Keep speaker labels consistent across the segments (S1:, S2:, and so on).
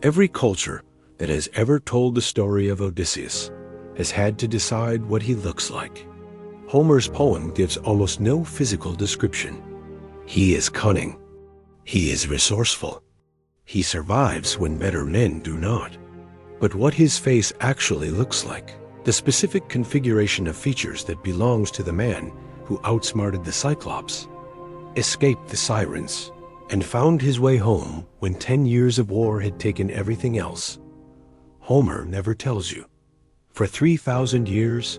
S1: Every culture that has ever told the story of Odysseus has had to decide what he looks like. Homer's poem gives almost no physical description. He is cunning. He is resourceful. He survives when better men do not. But what his face actually looks like, the specific configuration of features that belongs to the man who outsmarted the Cyclops, escaped the Sirens, and found his way home when 10 years of war had taken everything else, Homer never tells you. For 3,000 years,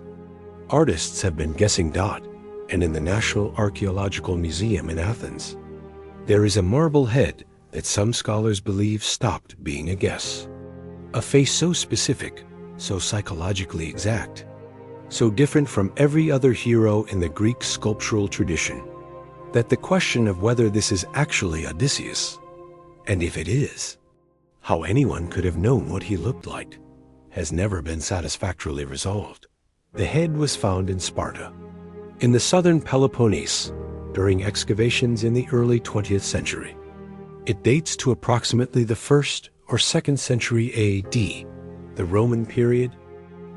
S1: artists have been guessing. And in the National Archaeological Museum in Athens, there is a marble head that some scholars believe stopped being a guess. A face so specific, so psychologically exact, so different from every other hero in the Greek sculptural tradition, that the question of whether this is actually Odysseus, and if it is, how anyone could have known what he looked like, has never been satisfactorily resolved. The head was found in Sparta, in the southern Peloponnese, during excavations in the early 20th century. It dates to approximately the 1st or 2nd century AD, the Roman period,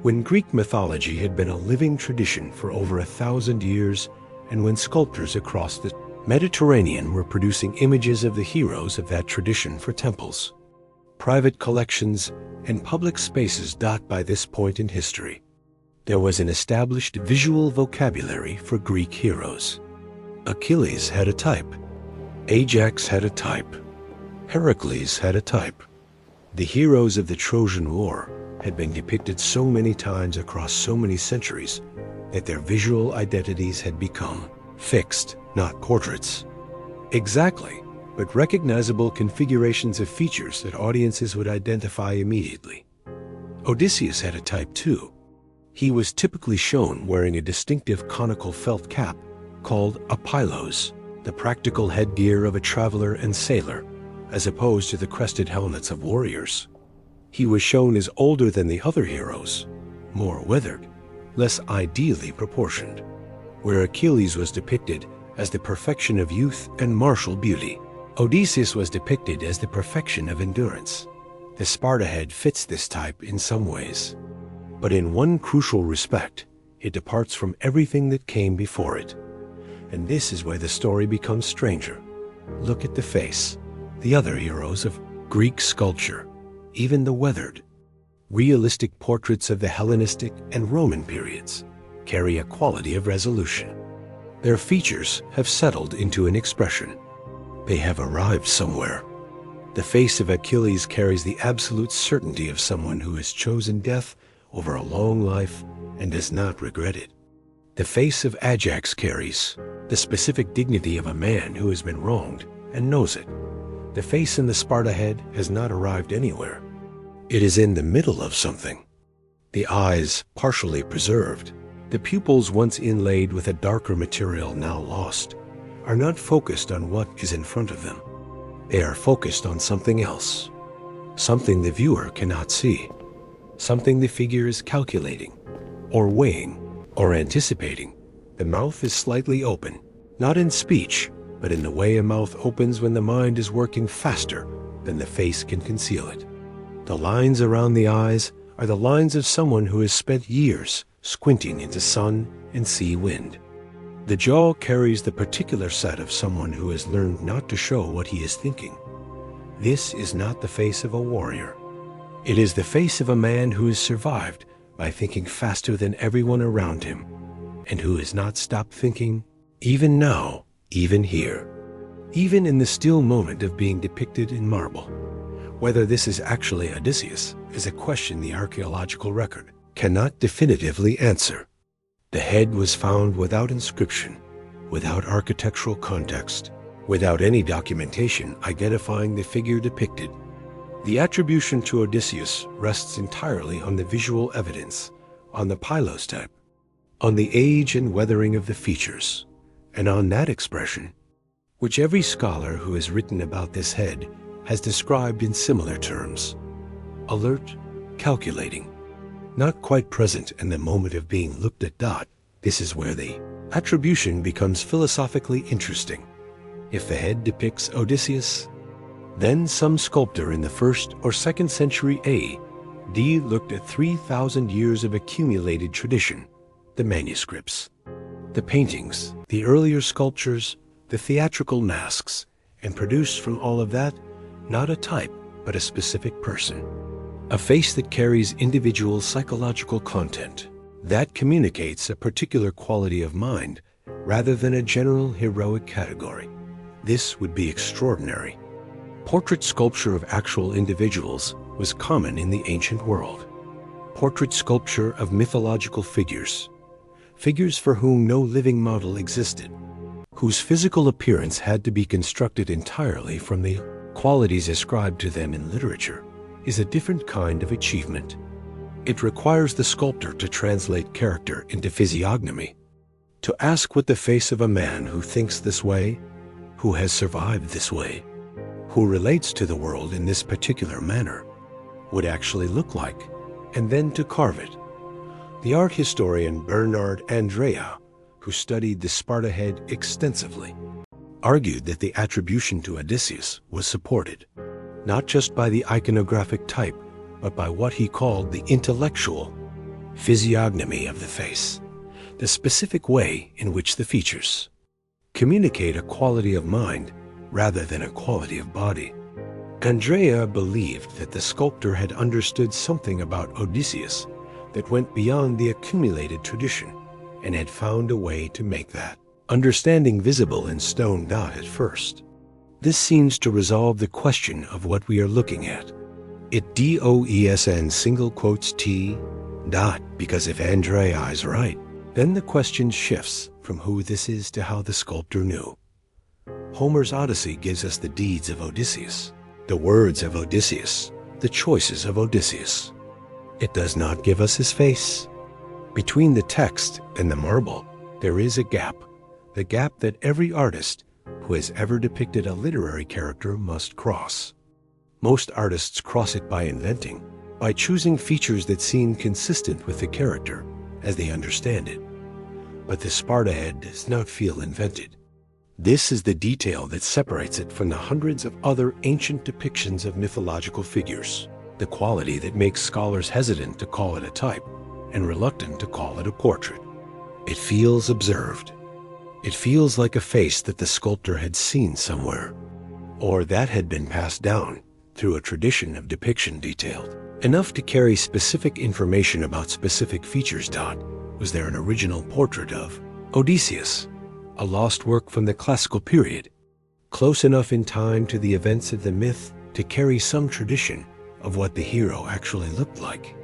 S1: when Greek mythology had been a living tradition for over 1,000 years, and when sculptors across the Mediterranean were producing images of the heroes of that tradition for temples, private collections, and public spaces. By this point in history, there was an established visual vocabulary for Greek heroes. Achilles had a type. Ajax had a type. Heracles had a type. The heroes of the Trojan War had been depicted so many times across so many centuries that their visual identities had become fixed, not portraits. Exactly, but recognizable configurations of features that audiences would identify immediately. Odysseus had a type too. He was typically shown wearing a distinctive conical felt cap called a pylos, the practical headgear of a traveler and sailor, as opposed to the crested helmets of warriors. He was shown as older than the other heroes, more withered, less ideally proportioned, where Achilles was depicted as the perfection of youth and martial beauty. Odysseus was depicted as the perfection of endurance. The Sparta head fits this type in some ways, but in one crucial respect, it departs from everything that came before it. And this is where the story becomes stranger. Look at the face. The other heroes of Greek sculpture, even the weathered, realistic portraits of the Hellenistic and Roman periods, carry a quality of resolution. Their features have settled into an expression. They have arrived somewhere. The face of Achilles carries the absolute certainty of someone who has chosen death over a long life and does not regret it. The face of Ajax carries the specific dignity of a man who has been wronged and knows it. The face in the Sparta head has not arrived anywhere. It is in the middle of something. The eyes partially preserved, the pupils once inlaid with a darker material now lost, are not focused on what is in front of them. They are focused on something else, something the viewer cannot see, something the figure is calculating, or weighing, or anticipating. The mouth is slightly open, not in speech, but in the way a mouth opens when the mind is working faster than the face can conceal it. The lines around the eyes are the lines of someone who has spent years squinting into sun and sea wind. The jaw carries the particular set of someone who has learned not to show what he is thinking. This is not the face of a warrior. It is the face of a man who has survived by thinking faster than everyone around him, and who has not stopped thinking, even now, even here, even in the still moment of being depicted in marble. Whether this is actually Odysseus is a question the archaeological record cannot definitively answer. The head was found without inscription, without architectural context, without any documentation identifying the figure depicted. The attribution to Odysseus rests entirely on the visual evidence, on the pylos type, on the age and weathering of the features, and on that expression, which every scholar who has written about this head has described in similar terms: alert, calculating, not quite present in the moment of being looked at. This is where the attribution becomes philosophically interesting. If the head depicts Odysseus, Then some sculptor in the 1st or 2nd century A.D. looked at 3,000 years of accumulated tradition, the manuscripts, the paintings, the earlier sculptures, the theatrical masks, and produced from all of that not a type, but a specific person. A face that carries individual psychological content, that communicates a particular quality of mind rather than a general heroic category. This would be extraordinary. Portrait sculpture of actual individuals was common in the ancient world. Portrait sculpture of mythological figures, figures for whom no living model existed, whose physical appearance had to be constructed entirely from the qualities ascribed to them in literature, is a different kind of achievement. It requires the sculptor to translate character into physiognomy, to ask what the face of a man who thinks this way, who has survived this way, who relates to the world in this particular manner, would actually look like, and then to carve it. The art historian Bernard Andrea, who studied the Sparta head extensively, argued that the attribution to Odysseus was supported, not just by the iconographic type, but by what he called the intellectual physiognomy of the face, the specific way in which the features communicate a quality of mind rather than a quality of body. Andrea believed that the sculptor had understood something about Odysseus that went beyond the accumulated tradition and had found a way to make that understanding visible in stone dot at first. This seems to resolve the question of what we are looking at. It DOESN single quotes T dot, because if Andrea is right, then the question shifts from who this is to how the sculptor knew. Homer's Odyssey gives us the deeds of Odysseus, the words of Odysseus, the choices of Odysseus. It does not give us his face. Between the text and the marble, there is a gap, the gap that every artist who has ever depicted a literary character must cross. Most artists cross it by inventing, by choosing features that seem consistent with the character as they understand it. But the Sparta head does not feel invented. This is the detail that separates it from the hundreds of other ancient depictions of mythological figures, the quality that makes scholars hesitant to call it a type and reluctant to call it a portrait. It feels observed. It feels like a face that the sculptor had seen somewhere, or that had been passed down through a tradition of depiction detailed, enough to carry specific information about specific features. Was there an original portrait of Odysseus, a lost work from the classical period, close enough in time to the events of the myth to carry some tradition of what the hero actually looked like?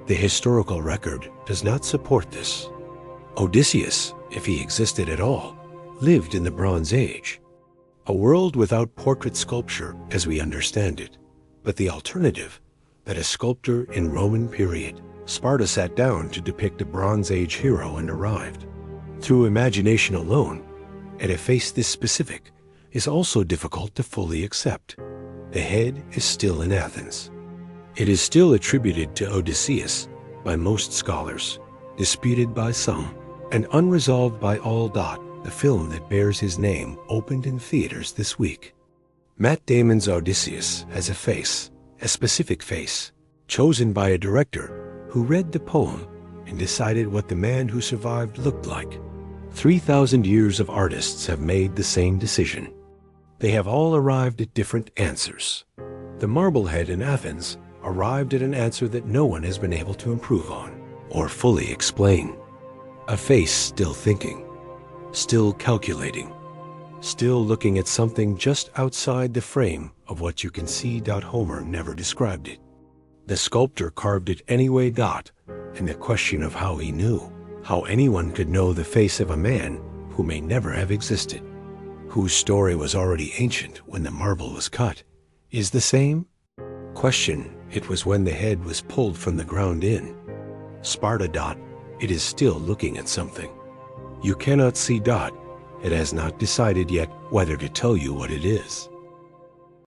S1: The historical record does not support this. Odysseus, if he existed at all, lived in the Bronze Age, a world without portrait sculpture as we understand it, but the alternative, that a sculptor in Roman period Sparta sat down to depict a Bronze Age hero and arrived. Through imagination alone, and a face this specific is also difficult to fully accept. The head is still in Athens. It is still attributed to Odysseus by most scholars, disputed by some, and unresolved by all. The film that bears his name opened in theaters this week. Matt Damon's Odysseus has a face, a specific face, chosen by a director who read the poem and decided what the man who survived looked like. 3,000 years of artists have made the same decision. They have all arrived at different answers. The Marblehead in Athens arrived at an answer that no one has been able to improve on or fully explain. A face still thinking, still calculating, still looking at something just outside the frame of what you can see. Homer never described it. The sculptor carved it anyway. And the question of how he knew, how anyone could know the face of a man who may never have existed, whose story was already ancient when the marble was cut, is the same question. It was when the head was pulled from the ground in Sparta. It is still looking at something. You cannot see. It has not decided yet whether to tell you what it is.